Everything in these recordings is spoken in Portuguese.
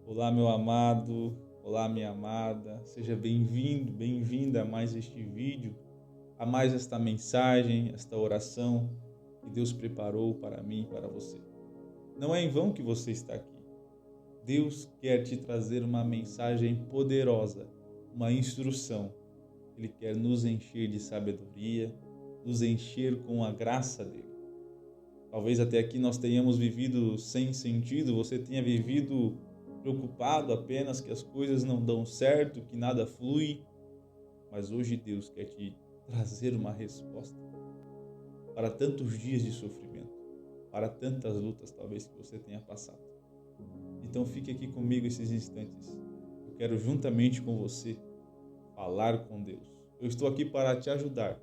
Olá, meu amado, olá, minha amada, seja bem-vindo, bem-vinda a mais este vídeo, a mais esta mensagem, esta oração que Deus preparou para mim e para você. Não é em vão que você está aqui. Deus quer te trazer uma mensagem poderosa, uma instrução. Ele quer nos encher de sabedoria, nos encher com a graça dele. Talvez até aqui nós tenhamos vivido sem sentido, você tenha vivido preocupado apenas que as coisas não dão certo, que nada flui, mas hoje Deus quer te trazer uma resposta para tantos dias de sofrimento, para tantas lutas talvez que você tenha passado. Então fique aqui comigo esses instantes. Eu quero juntamente com você falar com Deus. Eu estou aqui para te ajudar.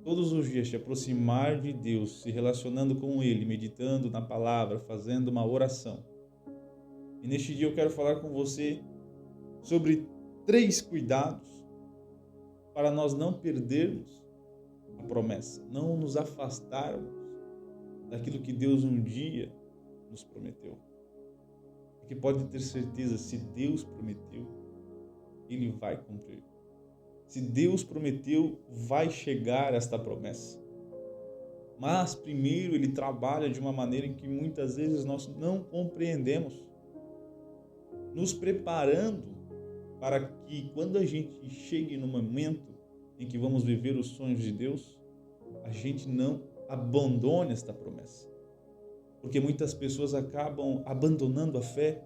Todos os dias te aproximar de Deus, se relacionando com Ele, meditando na palavra, fazendo uma oração. E neste dia eu quero falar com você sobre 3 cuidados para nós não perdermos a promessa, não nos afastarmos daquilo que Deus um dia nos prometeu. Porque pode ter certeza, se Deus prometeu, Ele vai cumprir. Se Deus prometeu, vai chegar esta promessa. Mas primeiro Ele trabalha de uma maneira em que muitas vezes nós não compreendemos, nos preparando para que quando a gente chegue no momento em que vamos viver os sonhos de Deus, a gente não abandone esta promessa. Porque muitas pessoas acabam abandonando a fé,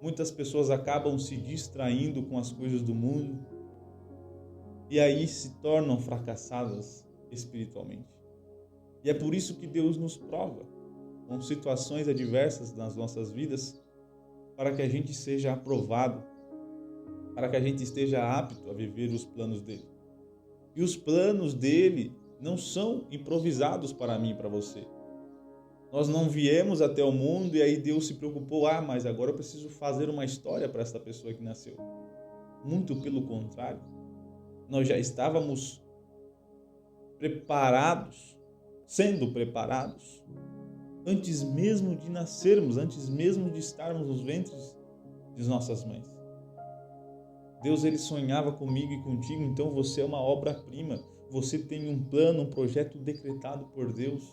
muitas pessoas acabam se distraindo com as coisas do mundo e aí se tornam fracassadas espiritualmente. E é por isso que Deus nos prova com situações adversas nas nossas vidas, para que a gente seja aprovado, para que a gente esteja apto a viver os planos dele. E os planos dele não são improvisados para mim e para você. Nós não viemos até o mundo e aí Deus se preocupou, mas agora eu preciso fazer uma história para essa pessoa que nasceu. Muito pelo contrário, nós já estávamos preparados, sendo preparados, antes mesmo de nascermos, antes mesmo de estarmos nos ventres de nossas mães. Deus, Ele sonhava comigo e contigo, então você é uma obra-prima. Você tem um plano, um projeto decretado por Deus.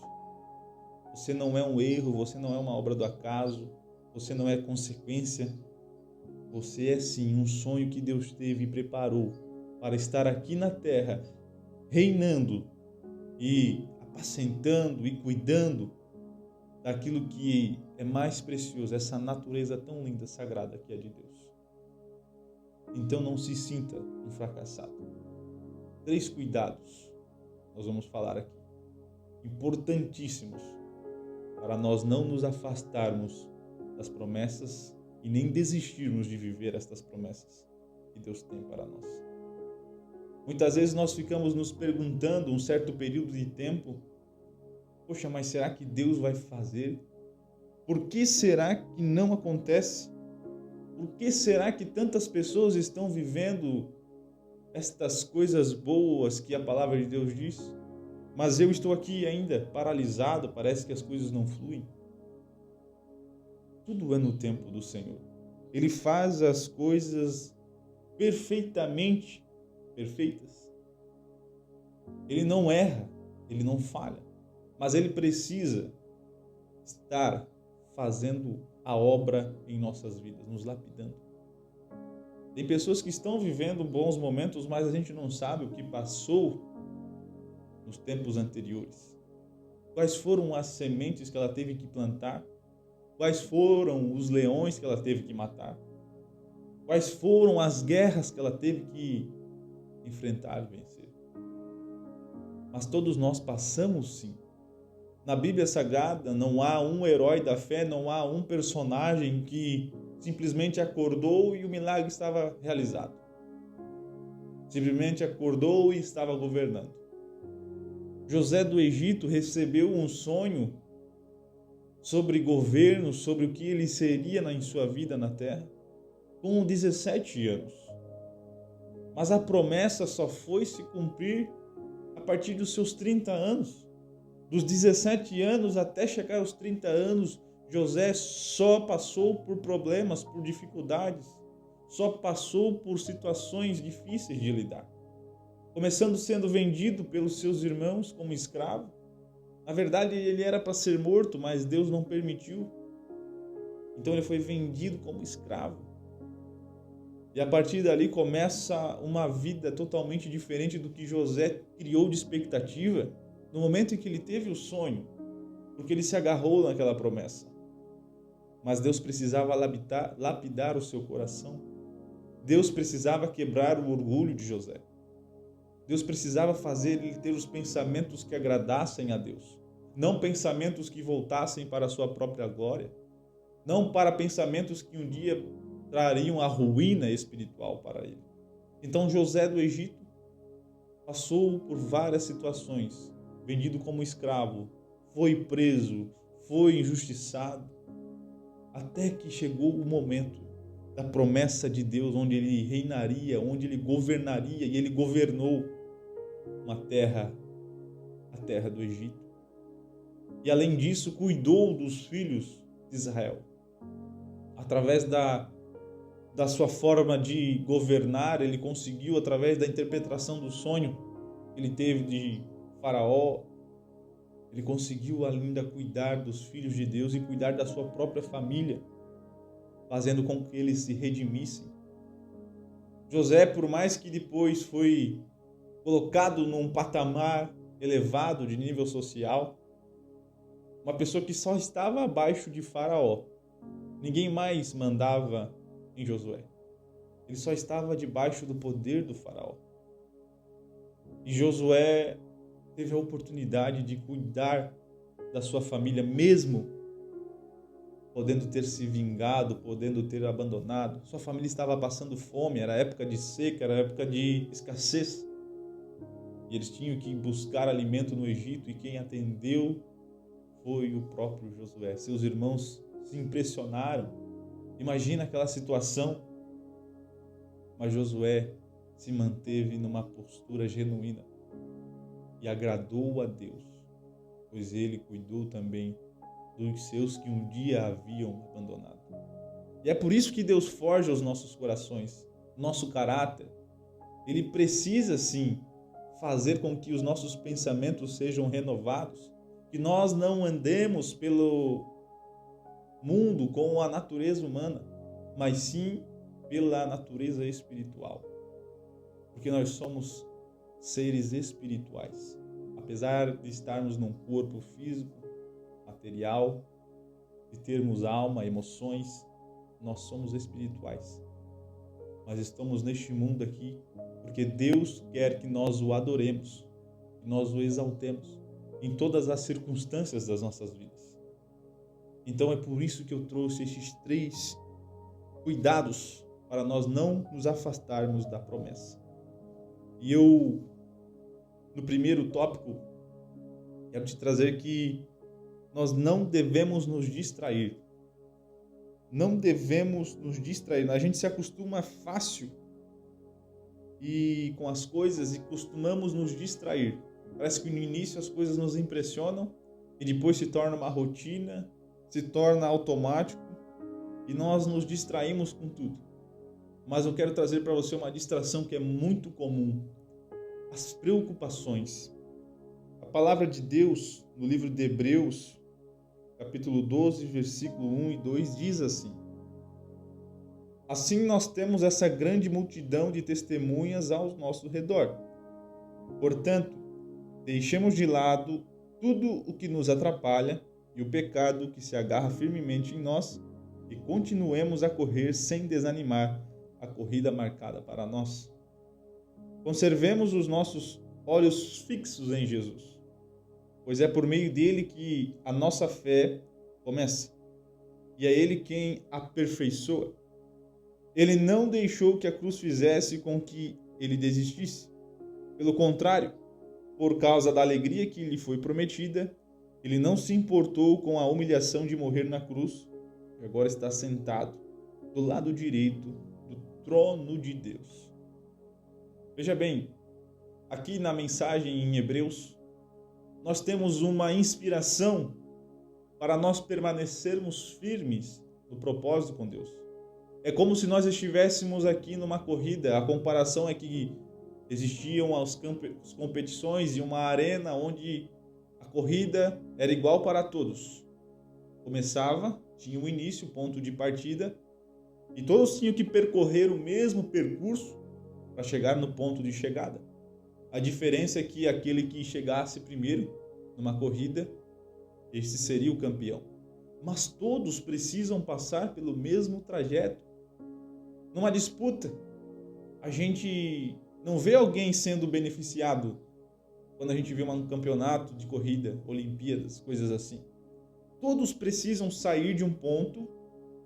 Você não é um erro, você não é uma obra do acaso, você não é consequência. Você é sim um sonho que Deus teve e preparou para estar aqui na terra, reinando e apacentando e cuidando daquilo que é mais precioso, essa natureza tão linda, sagrada que é de Deus. Então não se sinta um fracassado. 3 cuidados nós vamos falar aqui, importantíssimos, para nós não nos afastarmos das promessas e nem desistirmos de viver estas promessas que Deus tem para nós. Muitas vezes nós ficamos nos perguntando um certo período de tempo, poxa, mas será que Deus vai fazer? Por que será que não acontece? Por que será que tantas pessoas estão vivendo estas coisas boas que a palavra de Deus diz? Mas eu estou aqui ainda paralisado, parece que as coisas não fluem. Tudo é no tempo do Senhor. Ele faz as coisas perfeitamente perfeitas. Ele não erra, ele não falha. Mas ele precisa estar fazendo a obra em nossas vidas, nos lapidando. Tem pessoas que estão vivendo bons momentos, mas a gente não sabe o que passou nos tempos anteriores. Quais foram as sementes que ela teve que plantar? Quais foram os leões que ela teve que matar? Quais foram as guerras que ela teve que enfrentar e vencer? Mas todos nós passamos sim. Na Bíblia Sagrada não há um herói da fé, não há um personagem que simplesmente acordou e o milagre estava realizado. Simplesmente acordou e estava governando. José do Egito recebeu um sonho sobre governo, sobre o que ele seria em sua vida na terra, com 17 anos. Mas a promessa só foi se cumprir a partir dos seus 30 anos. Dos 17 anos até chegar aos 30 anos, José só passou por problemas, por dificuldades, só passou por situações difíceis de lidar. Começando sendo vendido pelos seus irmãos como escravo. Na verdade, ele era para ser morto, mas Deus não permitiu. Então ele foi vendido como escravo. E a partir dali começa uma vida totalmente diferente do que José criou de expectativa no momento em que ele teve o sonho, porque ele se agarrou naquela promessa. Mas Deus precisava lapidar o seu coração. Deus precisava quebrar o orgulho de José. Deus precisava fazer ele ter os pensamentos que agradassem a Deus. Não pensamentos que voltassem para a sua própria glória. Não para pensamentos que um dia trariam a ruína espiritual para ele. Então José do Egito passou por várias situações. Vendido como escravo, foi preso, foi injustiçado. Até que chegou o momento da promessa de Deus, onde ele reinaria, onde ele governaria, e ele governou a terra do Egito. E além disso, cuidou dos filhos de Israel. Através da sua forma de governar, ele conseguiu, através da interpretação do sonho que ele teve de Faraó, ele conseguiu ainda cuidar dos filhos de Deus e cuidar da sua própria família, fazendo com que eles se redimissem. José, por mais que depois foi colocado num patamar elevado de nível social, uma pessoa que só estava abaixo de Faraó, ninguém mais mandava em Josué. Ele só estava debaixo do poder do Faraó. E Josué teve a oportunidade de cuidar da sua família, mesmo podendo ter se vingado, podendo ter abandonado. Sua família estava passando fome, era época de seca, era época de escassez. E eles tinham que buscar alimento no Egito, e quem atendeu foi o próprio Josué. Seus irmãos se impressionaram. Imagina aquela situação. Mas Josué se manteve numa postura genuína e agradou a Deus, pois ele cuidou também dos seus que um dia haviam abandonado. E é por isso que Deus forja os nossos corações, nosso caráter. Ele precisa sim fazer com que os nossos pensamentos sejam renovados, que nós não andemos pelo mundo com a natureza humana, mas sim pela natureza espiritual. Porque nós somos seres espirituais. Apesar de estarmos num corpo físico, material, de termos alma, emoções, nós somos espirituais. Mas estamos neste mundo aqui porque Deus quer que nós o adoremos, que nós o exaltemos em todas as circunstâncias das nossas vidas. Então é por isso que eu trouxe estes 3 cuidados para nós não nos afastarmos da promessa. E eu, no primeiro tópico, quero te trazer que nós não devemos nos distrair. Não devemos nos distrair. A gente se acostuma fácil com as coisas e costumamos nos distrair. Parece que no início as coisas nos impressionam e depois se torna uma rotina, se torna automático e nós nos distraímos com tudo. Mas eu quero trazer para você uma distração que é muito comum: as preocupações. A palavra de Deus, no livro de Hebreus, capítulo 12, versículo 1 e 2, diz assim: assim nós temos essa grande multidão de testemunhas ao nosso redor. Portanto, deixemos de lado tudo o que nos atrapalha e o pecado que se agarra firmemente em nós e continuemos a correr sem desanimar a corrida marcada para nós. Conservemos os nossos olhos fixos em Jesus, pois é por meio dele que a nossa fé começa, e é ele quem aperfeiçoa. Ele não deixou que a cruz fizesse com que ele desistisse. Pelo contrário, por causa da alegria que lhe foi prometida, ele não se importou com a humilhação de morrer na cruz, e agora está sentado do lado direito do trono de Deus. Veja bem, aqui na mensagem em Hebreus, nós temos uma inspiração para nós permanecermos firmes no propósito com Deus. É como se nós estivéssemos aqui numa corrida. A comparação é que existiam as competições e uma arena onde a corrida era igual para todos. Começava, tinha um início, ponto de partida, e todos tinham que percorrer o mesmo percurso para chegar no ponto de chegada. A diferença é que aquele que chegasse primeiro numa corrida, esse seria o campeão. Mas todos precisam passar pelo mesmo trajeto. Numa disputa, a gente não vê alguém sendo beneficiado quando a gente vê um campeonato de corrida, Olimpíadas, coisas assim. Todos precisam sair de um ponto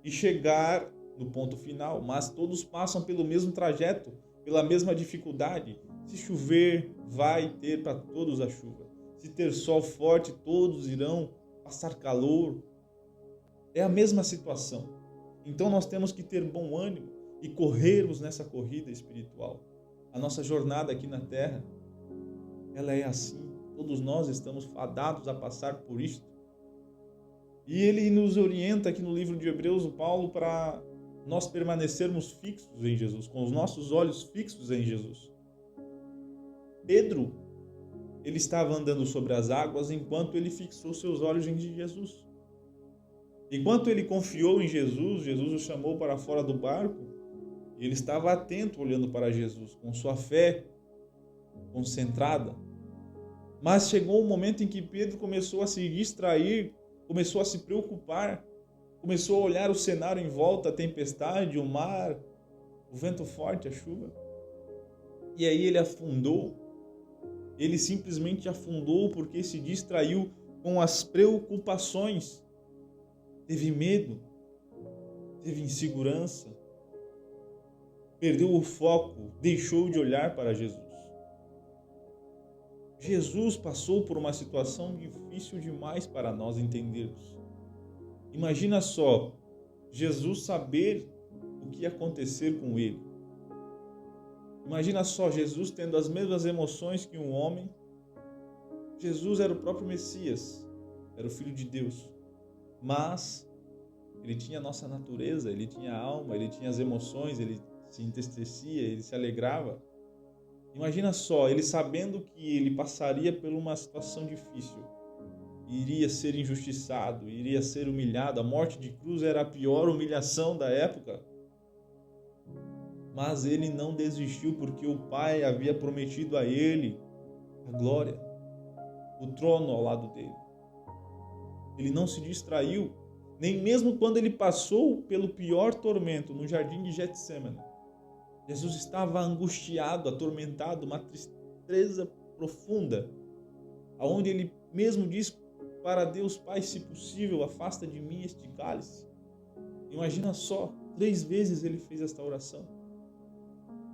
e chegar no ponto final, mas todos passam pelo mesmo trajeto, pela mesma dificuldade. Se chover, vai ter para todos a chuva. Se ter sol forte, todos irão passar calor. É a mesma situação. Então nós temos que ter bom ânimo e corrermos nessa corrida espiritual. A nossa jornada aqui na Terra, ela é assim. Todos nós estamos fadados a passar por isto. E ele nos orienta aqui no livro de Hebreus, o Paulo, para nós permanecermos fixos em Jesus, com os nossos olhos fixos em Jesus. Pedro, ele estava andando sobre as águas enquanto ele fixou seus olhos em Jesus. Enquanto ele confiou em Jesus, Jesus o chamou para fora do barco e ele estava atento olhando para Jesus, com sua fé concentrada. Mas chegou um momento em que Pedro começou a se distrair, começou a se preocupar, começou a olhar o cenário em volta, a tempestade, o mar, o vento forte, a chuva. E aí ele afundou. Ele simplesmente afundou porque se distraiu com as preocupações. Teve medo, teve insegurança, perdeu o foco, deixou de olhar para Jesus. Jesus passou por uma situação difícil demais para nós entendermos. Imagina só, Jesus saber o que ia acontecer com ele. Imagina só, Jesus tendo as mesmas emoções que um homem. Jesus era o próprio Messias, era o Filho de Deus. Mas ele tinha a nossa natureza, ele tinha a alma, ele tinha as emoções, ele se entristecia, ele se alegrava. Imagina só, ele sabendo que ele passaria por uma situação difícil, iria ser injustiçado, iria ser humilhado. A morte de cruz era a pior humilhação da época. Mas ele não desistiu porque o Pai havia prometido a ele a glória, o trono ao lado dele. Ele não se distraiu, nem mesmo quando ele passou pelo pior tormento no jardim de Getsêmani. Jesus estava angustiado, atormentado, uma tristeza profunda, aonde ele mesmo diz para Deus: Pai, se possível, afasta de mim este cálice. Imagina só, 3 vezes ele fez esta oração.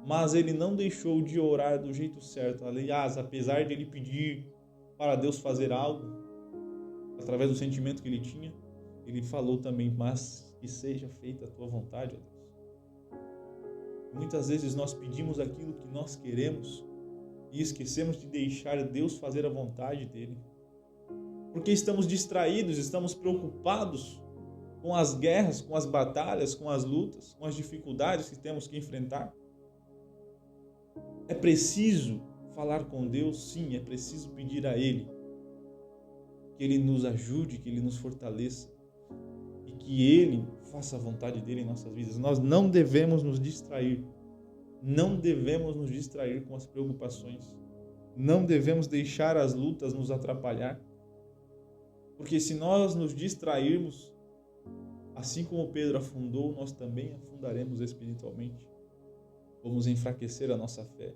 Mas ele não deixou de orar do jeito certo. Aliás, apesar de ele pedir para Deus fazer algo, através do sentimento que ele tinha, ele falou também: mas que seja feita a tua vontade, ó Deus. Muitas vezes nós pedimos aquilo que nós queremos e esquecemos de deixar Deus fazer a vontade dele. Porque estamos distraídos, estamos preocupados com as guerras, com as batalhas, com as lutas, com as dificuldades que temos que enfrentar. É preciso falar com Deus, sim, é preciso pedir a Ele que Ele nos ajude, que Ele nos fortaleça e que Ele faça a vontade dEle em nossas vidas. Nós não devemos nos distrair, não devemos nos distrair com as preocupações, não devemos deixar as lutas nos atrapalhar, porque se nós nos distrairmos, assim como Pedro afundou, nós também afundaremos espiritualmente. Vamos enfraquecer a nossa fé.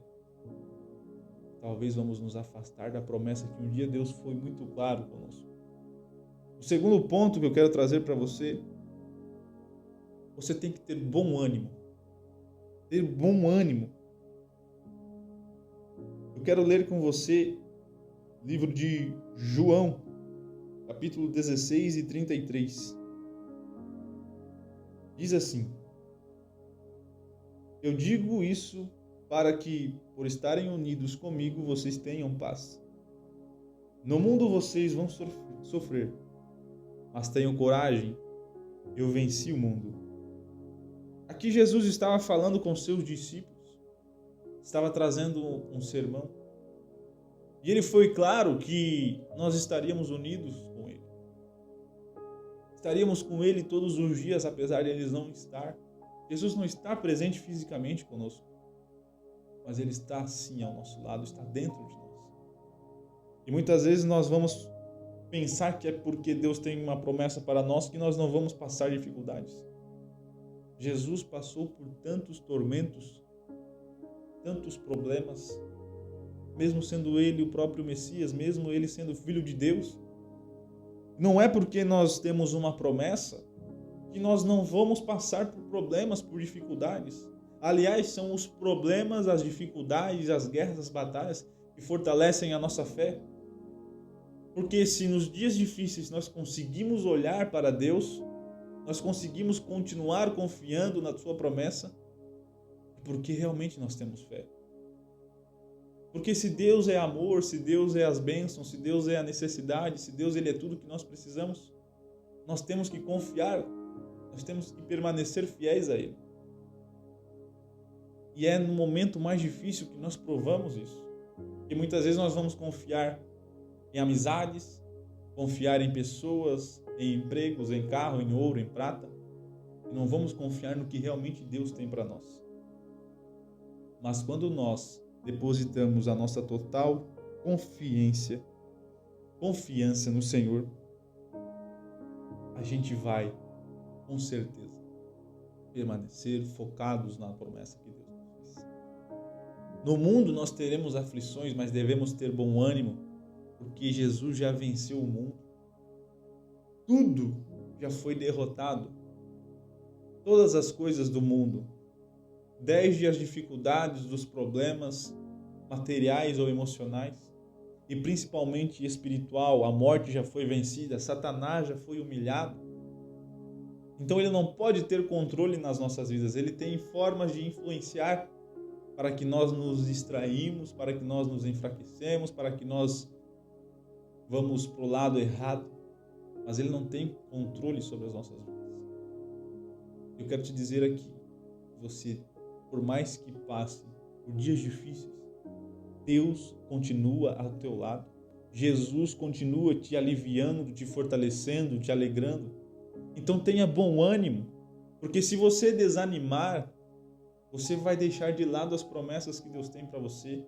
Talvez vamos nos afastar da promessa que um dia Deus foi muito claro conosco. O segundo ponto que eu quero trazer para você tem que ter bom ânimo. Ter bom ânimo. Eu quero ler com você o livro de João, capítulo 16 e 33. Diz assim: eu digo isso para que, por estarem unidos comigo, vocês tenham paz. No mundo vocês vão sofrer, mas tenham coragem, eu venci o mundo. Aqui Jesus estava falando com seus discípulos, estava trazendo um sermão. E ele foi claro que nós estaríamos unidos com ele. Estaríamos com ele todos os dias, apesar de ele não estar. Jesus não está presente fisicamente conosco, mas ele está sim ao nosso lado, está dentro de nós. E muitas vezes nós vamos pensar que é porque Deus tem uma promessa para nós que nós não vamos passar dificuldades. Jesus passou por tantos tormentos, tantos problemas, mesmo sendo ele o próprio Messias, mesmo ele sendo filho de Deus. Não é porque nós temos uma promessa que nós não vamos passar por problemas, por dificuldades. Aliás, são os problemas, as dificuldades, as guerras, as batalhas que fortalecem a nossa fé. Porque se nos dias difíceis nós conseguimos olhar para Deus, nós conseguimos continuar confiando na sua promessa, é porque realmente nós temos fé. Porque se Deus é amor, se Deus é as bênçãos, se Deus é a necessidade, se Deus ele é tudo que nós precisamos, nós temos que confiar, nós temos que permanecer fiéis a Ele. E é no momento mais difícil que nós provamos isso. Porque muitas vezes nós vamos confiar em amizades, confiar em pessoas, em empregos, em carro, em ouro, em prata, e não vamos confiar no que realmente Deus tem para nós. Mas quando nós depositamos a nossa total confiança no Senhor, a gente vai, com certeza, permanecer focados na promessa que Deus nos fez. No mundo nós teremos aflições, mas devemos ter bom ânimo, porque Jesus já venceu o mundo. Tudo já foi derrotado. Todas as coisas do mundo, desde as dificuldades, dos problemas materiais ou emocionais, e principalmente espiritual, a morte já foi vencida, Satanás já foi humilhado. Então ele não pode ter controle nas nossas vidas, ele tem formas de influenciar para que nós nos distraímos, para que nós nos enfraquecemos, para que nós vamos para o lado errado, mas ele não tem controle sobre as nossas vidas. Eu quero te dizer aqui, você, por mais que passe por dias difíceis, Deus continua ao teu lado. Jesus continua te aliviando, te fortalecendo, te alegrando. Então tenha bom ânimo, porque se você desanimar, você vai deixar de lado as promessas que Deus tem para você.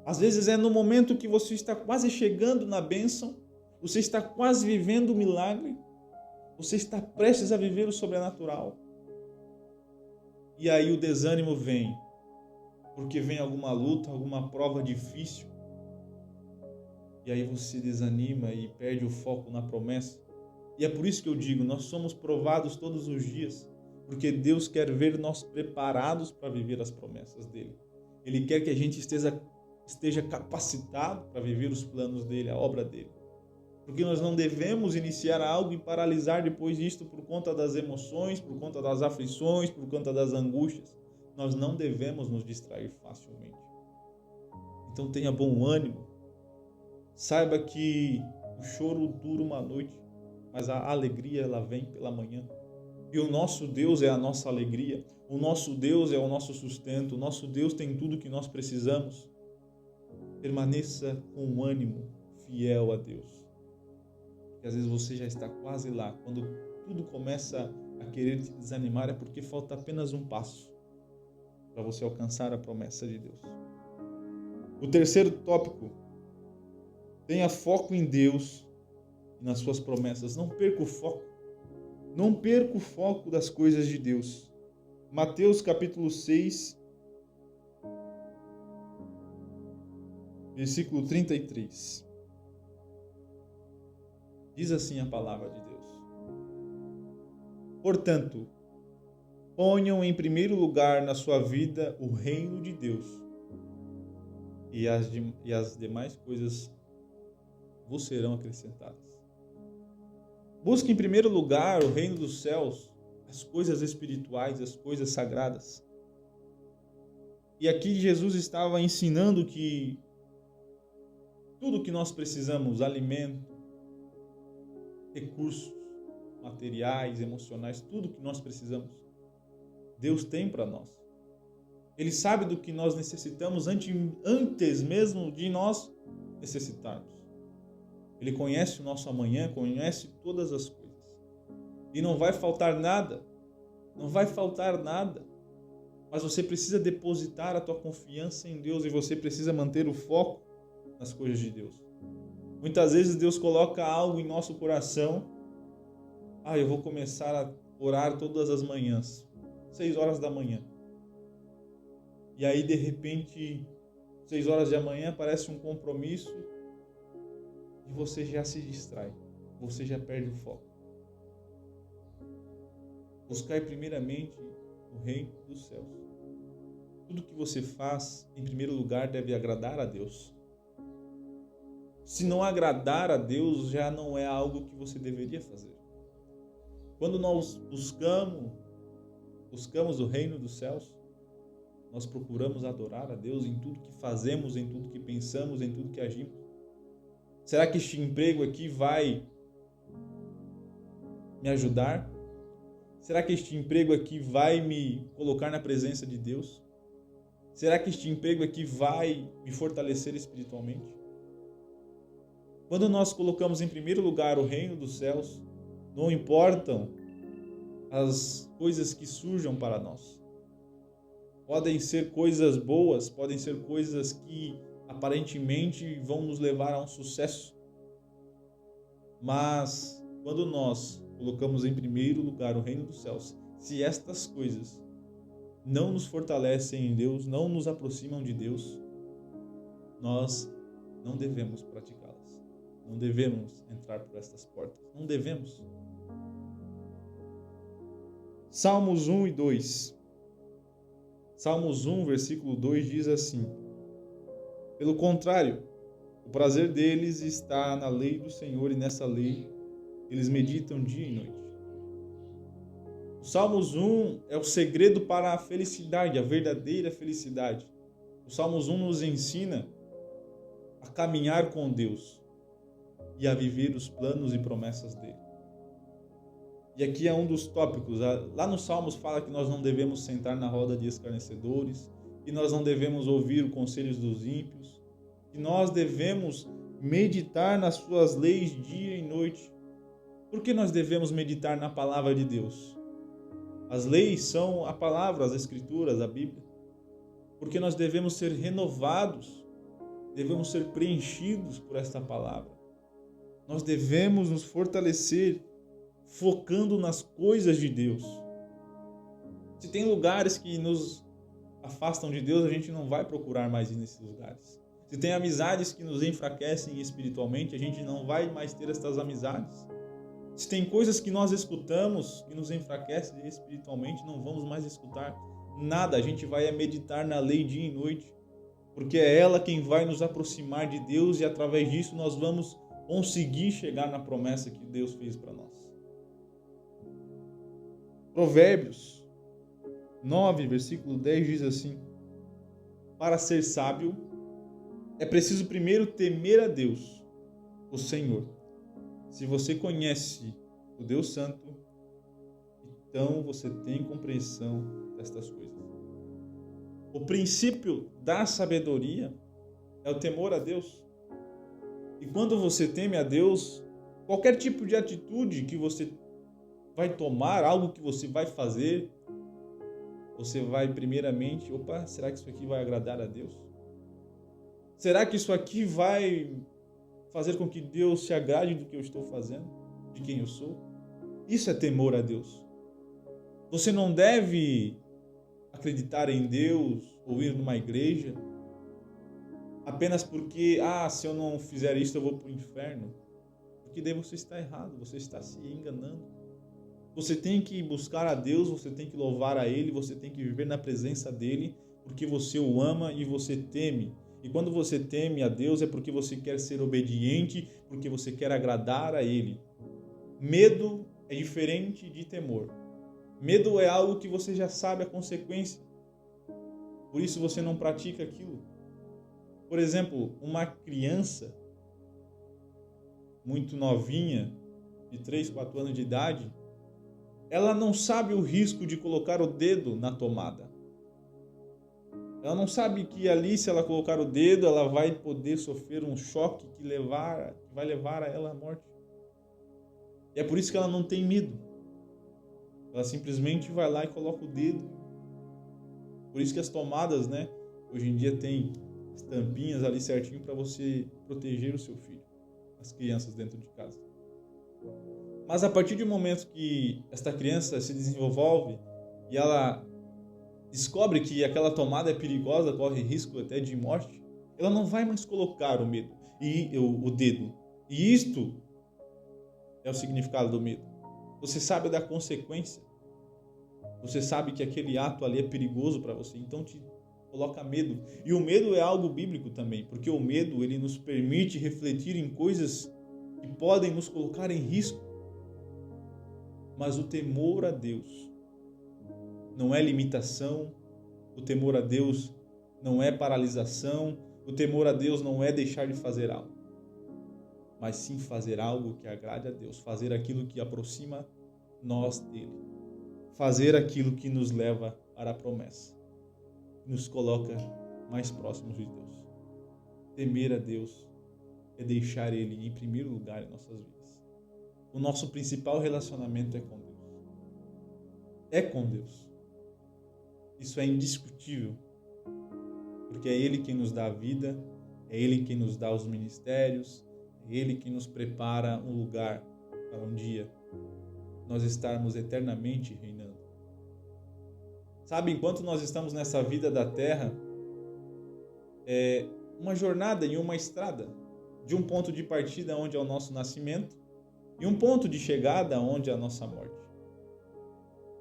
Às vezes é no momento que você está quase chegando na bênção, você está quase vivendo o milagre, você está prestes a viver o sobrenatural. E aí o desânimo vem, porque vem alguma luta, alguma prova difícil. E aí você desanima e perde o foco na promessa. E é por isso que eu digo, nós somos provados todos os dias, porque Deus quer ver nós preparados para viver as promessas dele. Ele quer que a gente esteja capacitado para viver os planos dele, a obra dele. Porque nós não devemos iniciar algo e paralisar depois disto por conta das emoções, por conta das aflições, por conta das angústias. Nós não devemos nos distrair facilmente. Então tenha bom ânimo. Saiba que o choro dura uma noite, mas a alegria ela vem pela manhã. E o nosso Deus é a nossa alegria. O nosso Deus é o nosso sustento. O nosso Deus tem tudo que nós precisamos. Permaneça com ânimo, fiel a Deus. Porque às vezes você já está quase lá. Quando tudo começa a querer te desanimar, é porque falta apenas um passo para você alcançar a promessa de Deus. O terceiro tópico: tenha foco em Deus e nas suas promessas. Não perca o foco. Não perca o foco das coisas de Deus. Mateus capítulo 6, versículo 33. Diz assim a palavra de Deus: portanto, ponham em primeiro lugar na sua vida o reino de Deus, e as demais coisas vos serão acrescentadas. Busque em primeiro lugar o reino dos céus, as coisas espirituais, as coisas sagradas. E aqui Jesus estava ensinando que tudo que nós precisamos, alimento, recursos, materiais, emocionais, tudo que nós precisamos. Deus tem para nós. Ele sabe do que nós necessitamos antes mesmo de nós necessitarmos. Ele conhece o nosso amanhã, conhece todas as coisas. E não vai faltar nada. Não vai faltar nada. Mas você precisa depositar a tua confiança em Deus e você precisa manter o foco nas coisas de Deus. Muitas vezes Deus coloca algo em nosso coração. Eu vou começar a orar todas as manhãs, 6 horas da manhã. E aí, de repente, 6 horas da manhã aparece um compromisso e você já se distrai, você já perde o foco. Buscai primeiramente o reino dos céus. Tudo que você faz, em primeiro lugar, deve agradar a Deus. Se não agradar a Deus, já não é algo que você deveria fazer. Quando nós buscamos o reino dos céus, nós procuramos adorar a Deus em tudo que fazemos, em tudo que pensamos, em tudo que agimos. Será que este emprego aqui vai me ajudar? Será que este emprego aqui vai me colocar na presença de Deus? Será que este emprego aqui vai me fortalecer espiritualmente? Quando nós colocamos em primeiro lugar o reino dos céus, não importam as coisas que surjam para nós. Podem ser coisas boas, podem ser coisas que aparentemente vão nos levar a um sucesso. Mas quando nós colocamos em primeiro lugar o reino dos céus, se estas coisas não nos fortalecem em Deus, não nos aproximam de Deus, nós não devemos praticá-las. Não devemos entrar por estas portas. Não devemos. Salmos 1 e 2. Salmos 1, versículo 2 diz assim: pelo contrário, o prazer deles está na lei do Senhor e nessa lei eles meditam dia e noite. O Salmos 1 é o segredo para a felicidade, a verdadeira felicidade. O Salmos 1 nos ensina a caminhar com Deus e a viver os planos e promessas dele. E aqui é um dos tópicos. Lá no Salmos fala que nós não devemos sentar na roda de escarnecedores, que nós não devemos ouvir os conselhos dos ímpios, que nós devemos meditar nas suas leis dia e noite. Por que nós devemos meditar na palavra de Deus? As leis são a palavra, as escrituras, a Bíblia. Porque nós devemos ser renovados, devemos ser preenchidos por esta palavra. Nós devemos nos fortalecer focando nas coisas de Deus. Se tem lugares que nos afastam de Deus, a gente não vai procurar mais ir nesses lugares. Se tem amizades que nos enfraquecem espiritualmente, a gente não vai mais ter estas amizades. Se tem coisas que nós escutamos que nos enfraquecem espiritualmente, não vamos mais escutar nada. A gente vai meditar na lei dia e noite, porque é ela quem vai nos aproximar de Deus e através disso nós vamos conseguir chegar na promessa que Deus fez para nós. Provérbios 9, versículo 10 diz assim: para ser sábio, é preciso primeiro temer a Deus, o Senhor. Se você conhece o Deus Santo, então você tem compreensão destas coisas. O princípio da sabedoria é o temor a Deus. E quando você teme a Deus, qualquer tipo de atitude que você vai tomar, algo que você vai fazer, você vai primeiramente, será que isso aqui vai agradar a Deus? Será que isso aqui vai fazer com que Deus se agrade do que eu estou fazendo, de quem eu sou? Isso é temor a Deus. Você não deve acreditar em Deus ou ir numa igreja apenas porque, se eu não fizer isso eu vou para o inferno. Porque daí você está errado, você está se enganando. Você tem que buscar a Deus, você tem que louvar a Ele, você tem que viver na presença dEle, porque você o ama e você teme. E quando você teme a Deus é porque você quer ser obediente, porque você quer agradar a Ele. Medo é diferente de temor. Medo é algo que você já sabe a consequência. Por isso você não pratica aquilo. Por exemplo, uma criança muito novinha, de 3, 4 anos de idade, ela não sabe o risco de colocar o dedo na tomada. Ela não sabe que ali, se ela colocar o dedo, ela vai poder sofrer um choque que vai levar a ela à morte. E é por isso que ela não tem medo. Ela simplesmente vai lá e coloca o dedo. Por isso que as tomadas, né, hoje em dia tem tampinhas ali certinho para você proteger o seu filho, as crianças dentro de casa. Mas a partir do momento que esta criança se desenvolve e ela descobre que aquela tomada é perigosa, corre risco até de morte, ela não vai mais colocar o dedo. E isto é o significado do medo. Você sabe da consequência. Você sabe que aquele ato ali é perigoso para você, então te coloca medo. E o medo é algo bíblico também, porque o medo ele nos permite refletir em coisas que podem nos colocar em risco. Mas o temor a Deus não é limitação, o temor a Deus não é paralisação, o temor a Deus não é deixar de fazer algo, mas sim fazer algo que agrade a Deus, fazer aquilo que aproxima nós dele, fazer aquilo que nos leva para a promessa, nos coloca mais próximos de Deus. Temer a Deus é deixar ele em primeiro lugar em nossas vidas. O nosso principal relacionamento é com Deus. É com Deus. Isso é indiscutível. Porque é Ele quem nos dá a vida, é Ele quem nos dá os ministérios, é Ele quem nos prepara um lugar para um dia nós estarmos eternamente reinando. Sabe, enquanto nós estamos nessa vida da terra, é uma jornada e uma estrada, de um ponto de partida onde é o nosso nascimento e um ponto de chegada onde é a nossa morte.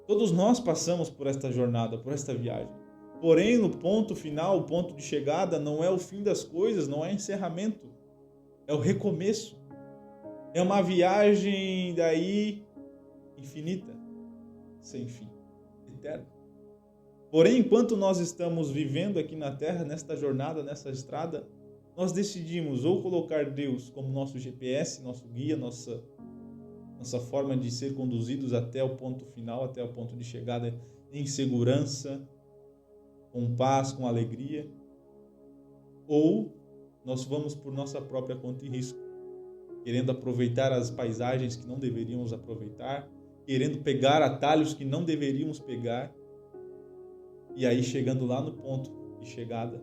Todos nós passamos por esta jornada, por esta viagem. Porém, no ponto final, o ponto de chegada não é o fim das coisas, não é encerramento, é o recomeço. É uma viagem daí infinita, sem fim, eterna. Porém, enquanto nós estamos vivendo aqui na Terra, nesta jornada, nessa estrada, nós decidimos ou colocar Deus como nosso GPS, nosso guia, nossa forma de ser conduzidos até o ponto final, até o ponto de chegada em segurança, com paz, com alegria, ou nós vamos por nossa própria conta e risco, querendo aproveitar as paisagens que não deveríamos aproveitar, querendo pegar atalhos que não deveríamos pegar, e aí chegando lá no ponto de chegada,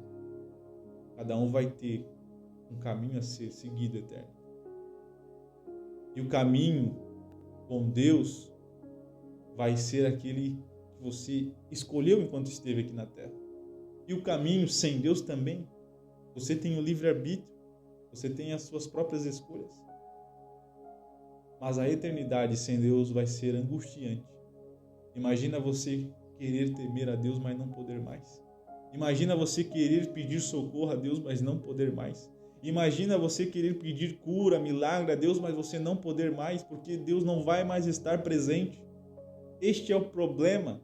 cada um vai ter um caminho a ser seguido eterno. E o caminho com Deus vai ser aquele que você escolheu enquanto esteve aqui na Terra. E o caminho sem Deus também. Você tem o livre-arbítrio, você tem as suas próprias escolhas. Mas a eternidade sem Deus vai ser angustiante. Imagina você querer temer a Deus, mas não poder mais. Imagina você querer pedir socorro a Deus, mas não poder mais. Imagina você querer pedir cura, milagre a Deus, mas você não poder mais, porque Deus não vai mais estar presente. Este é o problema.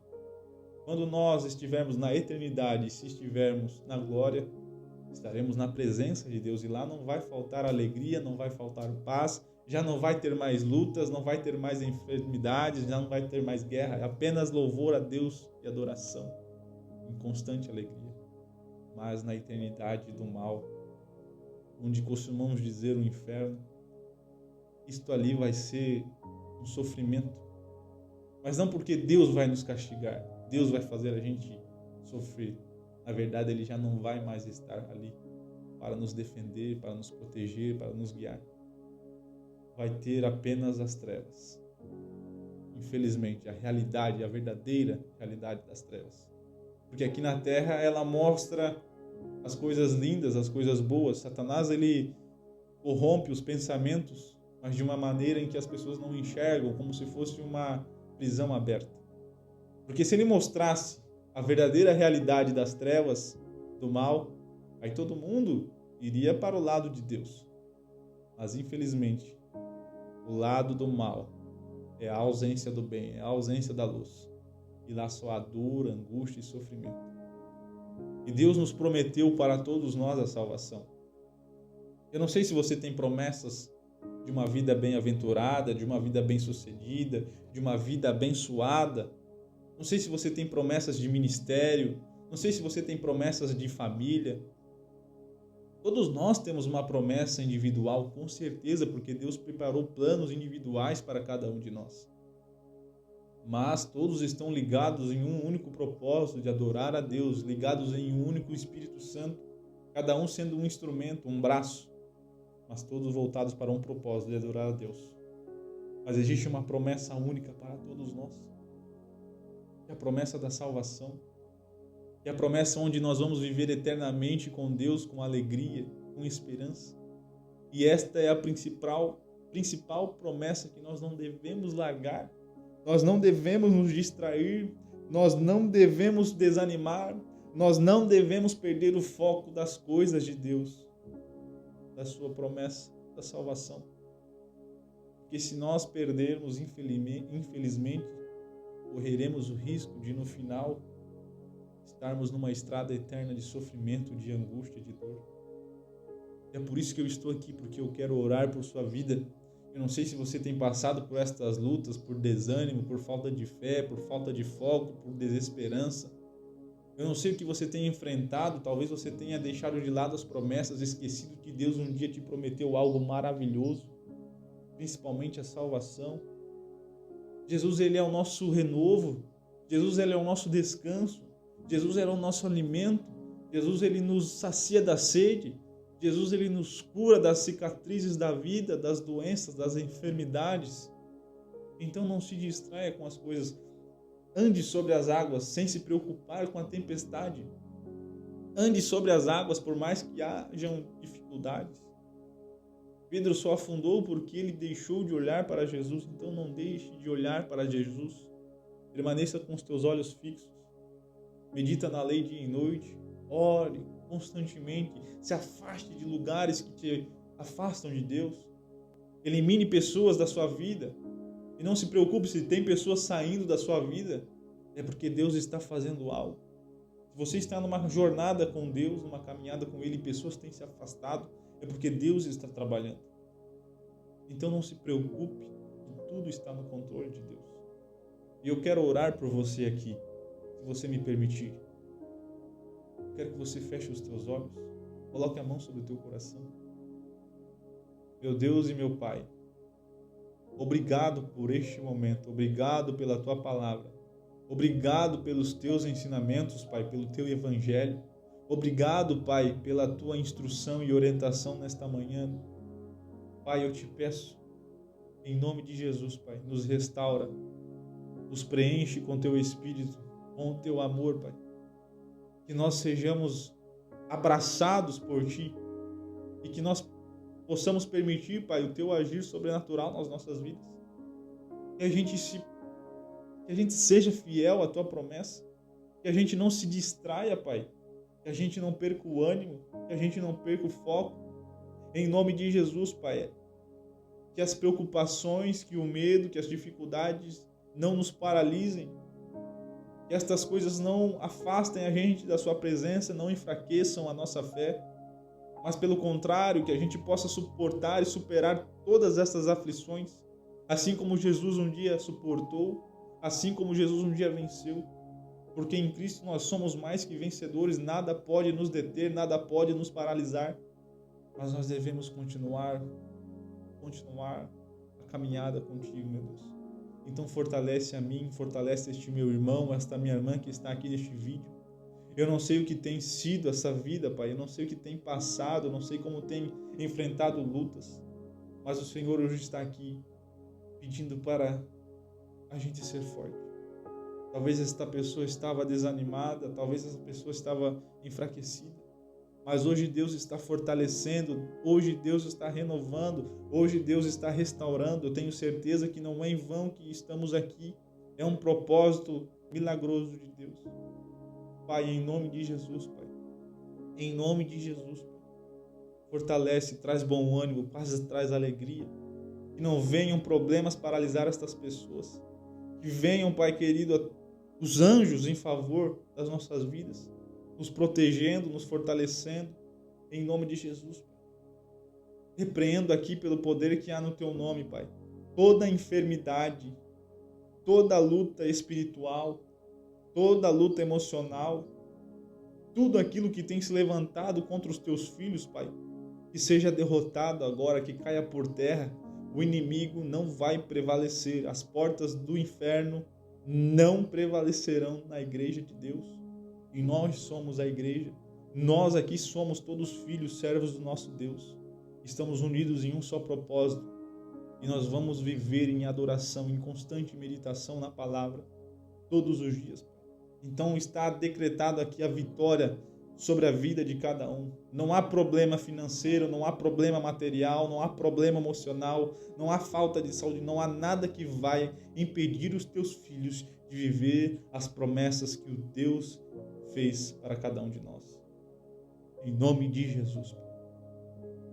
Quando nós estivermos na eternidade, se estivermos na glória, estaremos na presença de Deus e lá não vai faltar alegria, não vai faltar paz, já não vai ter mais lutas, não vai ter mais enfermidades, já não vai ter mais guerra, é apenas louvor a Deus e adoração, em constante alegria. Mas na eternidade do mal, onde costumamos dizer o inferno, isto ali vai ser um sofrimento. Mas não porque Deus vai nos castigar, Deus vai fazer a gente sofrer. Na verdade, Ele já não vai mais estar ali para nos defender, para nos proteger, para nos guiar. Vai ter apenas as trevas. Infelizmente, a realidade, a verdadeira realidade das trevas. Porque aqui na Terra ela mostra as coisas lindas, as coisas boas. Satanás, ele corrompe os pensamentos, mas de uma maneira em que as pessoas não enxergam, como se fosse uma prisão aberta. Porque se ele mostrasse a verdadeira realidade das trevas, do mal, aí todo mundo iria para o lado de Deus. Mas infelizmente, o lado do mal é a ausência do bem, é a ausência da luz. E lá só há dor, angústia e sofrimento. E Deus nos prometeu para todos nós a salvação. Eu não sei se você tem promessas de uma vida bem-aventurada, de uma vida bem-sucedida, de uma vida abençoada. Não sei se você tem promessas de ministério, não sei se você tem promessas de família. Todos nós temos uma promessa individual, com certeza, porque Deus preparou planos individuais para cada um de nós. Mas todos estão ligados em um único propósito de adorar a Deus, ligados em um único Espírito Santo, cada um sendo um instrumento, um braço, mas todos voltados para um propósito de adorar a Deus. Mas existe uma promessa única para todos nós, que é a promessa da salvação, que é a promessa onde nós vamos viver eternamente com Deus, com alegria, com esperança. E esta é a principal promessa que nós não devemos largar, nós não devemos nos distrair, nós não devemos desanimar, nós não devemos perder o foco das coisas de Deus, da sua promessa, da salvação. Porque se nós perdermos, infelizmente, correremos o risco de, no final, estarmos numa estrada eterna de sofrimento, de angústia, de dor. É por isso que eu estou aqui, porque eu quero orar por sua vida. Eu não sei se você tem passado por estas lutas, por desânimo, por falta de fé, por falta de foco, por desesperança. Eu não sei o que você tem enfrentado, talvez você tenha deixado de lado as promessas, esquecido que Deus um dia te prometeu algo maravilhoso, principalmente a salvação. Jesus, ele é o nosso renovo, Jesus, ele é o nosso descanso, Jesus, ele é o nosso alimento, Jesus, ele nos sacia da sede, Jesus, ele nos cura das cicatrizes da vida, das doenças, das enfermidades. Então não se distraia com as coisas. Ande sobre as águas sem se preocupar com a tempestade. Ande sobre as águas por mais que hajam dificuldades. Pedro só afundou porque ele deixou de olhar para Jesus. Então não deixe de olhar para Jesus. Permaneça com os teus olhos fixos. Medita na lei dia e noite. Ore constantemente. Se afaste de lugares que te afastam de Deus. Elimine pessoas da sua vida. E não se preocupe se tem pessoas saindo da sua vida. É porque Deus está fazendo algo. Se você está numa jornada com Deus, numa caminhada com Ele, e pessoas têm se afastado, é porque Deus está trabalhando. Então não se preocupe, que tudo está no controle de Deus. E eu quero orar por você aqui, se você me permitir. Eu quero que você feche os teus olhos, coloque a mão sobre o teu coração. Meu Deus e meu Pai, obrigado por este momento, obrigado pela Tua palavra, obrigado pelos Teus ensinamentos, Pai, pelo Teu evangelho, obrigado, Pai, pela Tua instrução e orientação nesta manhã. Pai, eu te peço, em nome de Jesus, Pai, nos restaura, nos preenche com Teu Espírito, com o Teu amor, Pai, que nós sejamos abraçados por Ti e que nós possamos permitir, Pai, o Teu agir sobrenatural nas nossas vidas. Que a gente seja fiel à Tua promessa. Que a gente não se distraia, Pai. Que a gente não perca o ânimo. Que a gente não perca o foco. Em nome de Jesus, Pai. Que as preocupações, que o medo, que as dificuldades não nos paralisem. Que estas coisas não afastem a gente da Sua presença, não enfraqueçam a nossa fé. Mas pelo contrário, que a gente possa suportar e superar todas essas aflições, assim como Jesus um dia suportou, assim como Jesus um dia venceu, porque em Cristo nós somos mais que vencedores, nada pode nos deter, nada pode nos paralisar, mas nós devemos continuar a caminhada contigo, meu Deus. Então fortalece a mim, fortalece este meu irmão, esta minha irmã que está aqui neste vídeo. Eu não sei o que tem sido essa vida, Pai. Eu não sei o que tem passado. Eu não sei como tem enfrentado lutas. Mas o Senhor hoje está aqui pedindo para a gente ser forte. Talvez esta pessoa estava desanimada. Talvez essa pessoa estava enfraquecida. Mas hoje Deus está fortalecendo. Hoje Deus está renovando. Hoje Deus está restaurando. Eu tenho certeza que não é em vão que estamos aqui. É um propósito milagroso de Deus. Pai, em nome de Jesus, Pai. Em nome de Jesus, Pai. Fortalece, traz bom ânimo, traz alegria. Que não venham problemas paralisar estas pessoas. Que venham, Pai querido, os anjos em favor das nossas vidas, nos protegendo, nos fortalecendo. Em nome de Jesus, Pai. repreendo aqui pelo poder que há no teu nome, Pai. Toda enfermidade, toda luta espiritual, toda luta emocional, tudo aquilo que tem se levantado contra os teus filhos, Pai, que seja derrotado agora, que caia por terra. O inimigo não vai prevalecer, as portas do inferno não prevalecerão na igreja de Deus. E nós somos a igreja, nós aqui somos todos filhos, servos do nosso Deus. Estamos unidos em um só propósito e nós vamos viver em adoração, em constante meditação na palavra todos os dias. Então está decretado aqui a vitória sobre a vida de cada um. Não há problema financeiro, não há problema material, não há problema emocional, não há falta de saúde, não há nada que vai impedir os teus filhos de viver as promessas que o Deus fez para cada um de nós. Em nome de Jesus.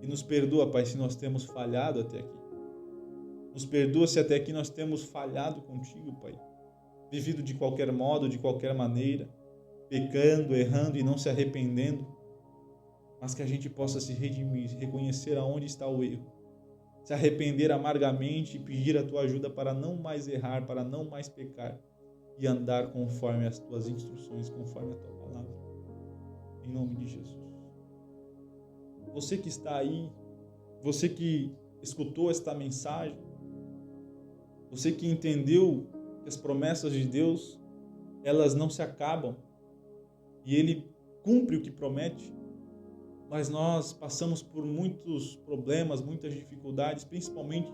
E nos perdoa, Pai, se nós temos falhado até aqui. Nos perdoa se até aqui nós temos falhado contigo, Pai. Vivido de qualquer modo, de qualquer maneira, pecando, errando e não se arrependendo, mas que a gente possa se redimir, reconhecer aonde está o erro, se arrepender amargamente e pedir a tua ajuda para não mais errar, para não mais pecar e andar conforme as tuas instruções, conforme a tua palavra. Em nome de Jesus. Você que está aí, você que escutou esta mensagem, você que entendeu que as promessas de Deus, elas não se acabam e Ele cumpre o que promete, mas nós passamos por muitos problemas, muitas dificuldades, principalmente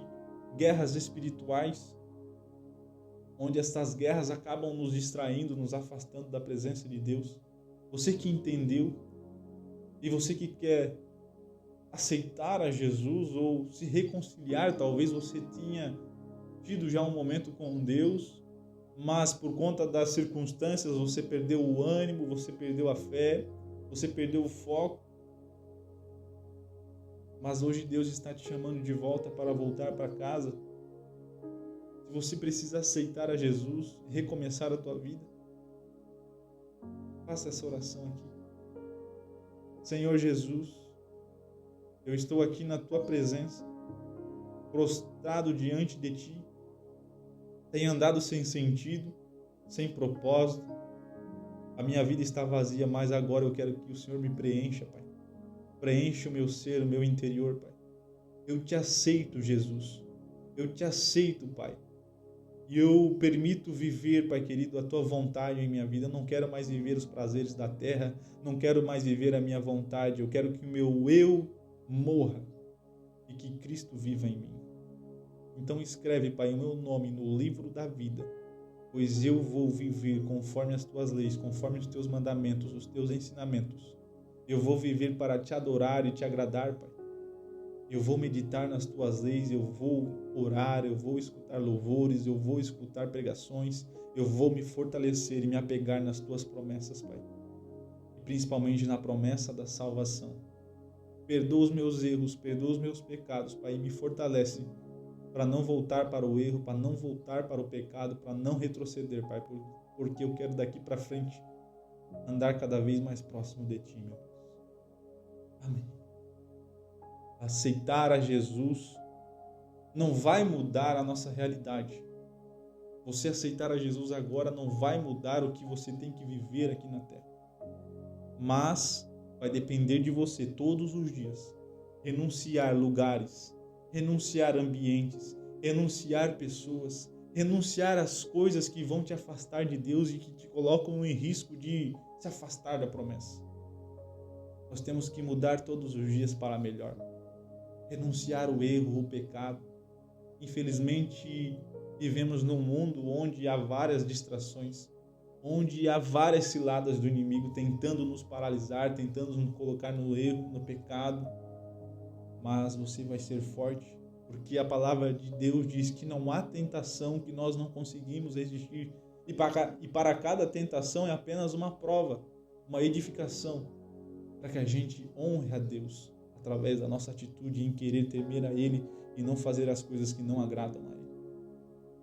guerras espirituais, onde estas guerras acabam nos distraindo, nos afastando da presença de Deus. Você que entendeu e você que quer aceitar a Jesus ou se reconciliar, talvez você tinha tido já um momento com Deus, mas por conta das circunstâncias você perdeu o ânimo, você perdeu a fé, você perdeu o foco. Mas hoje Deus está te chamando de volta para voltar para casa. Se você precisa aceitar a Jesus, recomeçar a tua vida, faça essa oração aqui. Senhor Jesus, eu estou aqui na tua presença, prostrado diante de ti, tenho andado sem sentido, sem propósito, a minha vida está vazia, mas agora eu quero que o Senhor me preencha, Pai. Preencha o meu ser, o meu interior, Pai. Eu te aceito, Jesus. Eu te aceito, Pai. E eu permito viver, Pai querido, a tua vontade em minha vida. Eu não quero mais viver os prazeres da terra, não quero mais viver a minha vontade. Eu quero que o meu eu morra e que Cristo viva em mim. Então escreve, Pai, o meu nome no livro da vida, pois eu vou viver conforme as tuas leis, conforme os teus mandamentos, os teus ensinamentos. Eu vou viver para te adorar e te agradar, Pai. Eu vou meditar nas tuas leis, eu vou orar, eu vou escutar louvores, eu vou escutar pregações, eu vou me fortalecer e me apegar nas tuas promessas, Pai. E principalmente na promessa da salvação. Perdoa os meus erros, perdoa os meus pecados, Pai, e me fortalece para não voltar para o erro, para não voltar para o pecado, para não retroceder, Pai, porque eu quero daqui para frente andar cada vez mais próximo de Ti, meu Deus. Amém. Aceitar a Jesus não vai mudar a nossa realidade. Você aceitar a Jesus agora não vai mudar o que você tem que viver aqui na terra. Mas vai depender de você todos os dias. Renunciar lugares, renunciar ambientes, renunciar pessoas, renunciar às coisas que vão te afastar de Deus e que te colocam em risco de se afastar da promessa. Nós temos que mudar todos os dias para melhor. Renunciar o erro, o pecado. Infelizmente, vivemos num mundo onde há várias distrações, onde há várias ciladas do inimigo tentando nos paralisar, tentando nos colocar no erro, no pecado. Mas você vai ser forte, porque a palavra de Deus diz que não há tentação que nós não conseguimos resistir. E para cada tentação é apenas uma prova, uma edificação, para que a gente honre a Deus através da nossa atitude em querer temer a Ele e não fazer as coisas que não agradam a Ele.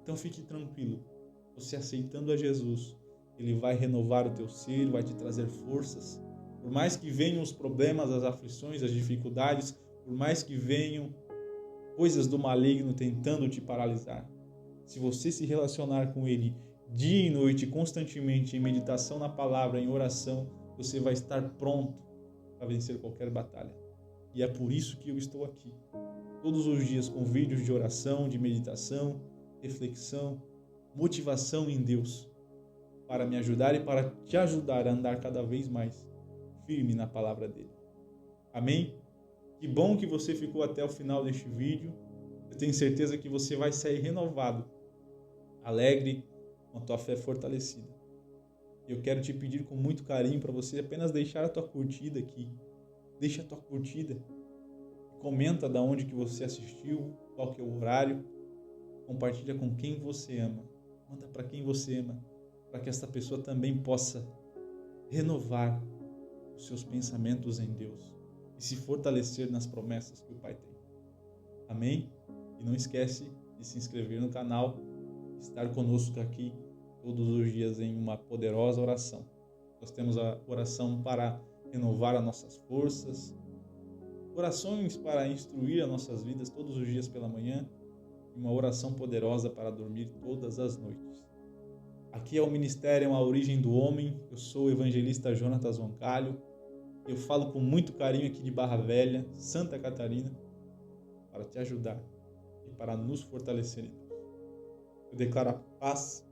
Então fique tranquilo, você aceitando a Jesus, Ele vai renovar o teu ser, vai te trazer forças. Por mais que venham os problemas, as aflições, as dificuldades, Por mais que venham coisas do maligno tentando te paralisar, se você se relacionar com Ele dia e noite, constantemente, em meditação na palavra, em oração, você vai estar pronto para vencer qualquer batalha. E é por isso que eu estou aqui, todos os dias com vídeos de oração, de meditação, reflexão, motivação em Deus, para me ajudar e para te ajudar a andar cada vez mais firme na palavra dele. Amém? Que bom que você ficou até o final deste vídeo. Eu tenho certeza que você vai sair renovado, alegre, com a tua fé fortalecida. Eu quero te pedir com muito carinho para você apenas deixar a tua curtida aqui. Deixa a tua curtida. Comenta da onde que você assistiu, qual que é o horário. Compartilha com quem você ama. Manda para quem você ama, para que esta pessoa também possa renovar os seus pensamentos em Deus e se fortalecer nas promessas que o Pai tem. Amém? E não esquece de se inscrever no canal, estar conosco aqui todos os dias em uma poderosa oração. Nós temos a oração para renovar as nossas forças, orações para instruir as nossas vidas todos os dias pela manhã e uma oração poderosa para dormir todas as noites. Aqui é o Ministério A Origem do Homem. Eu sou o evangelista Jonatas Roncalho. Eu falo com muito carinho aqui de Barra Velha, Santa Catarina, para te ajudar e para nos fortalecer em Deus. Eu declaro a paz,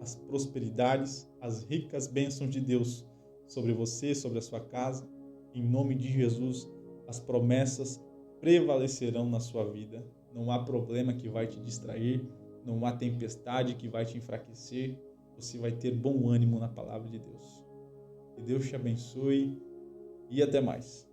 as prosperidades, as ricas bênçãos de Deus sobre você, sobre a sua casa. Em nome de Jesus, as promessas prevalecerão na sua vida. Não há problema que vai te distrair, não há tempestade que vai te enfraquecer. Você vai ter bom ânimo na palavra de Deus. Que Deus te abençoe e até mais.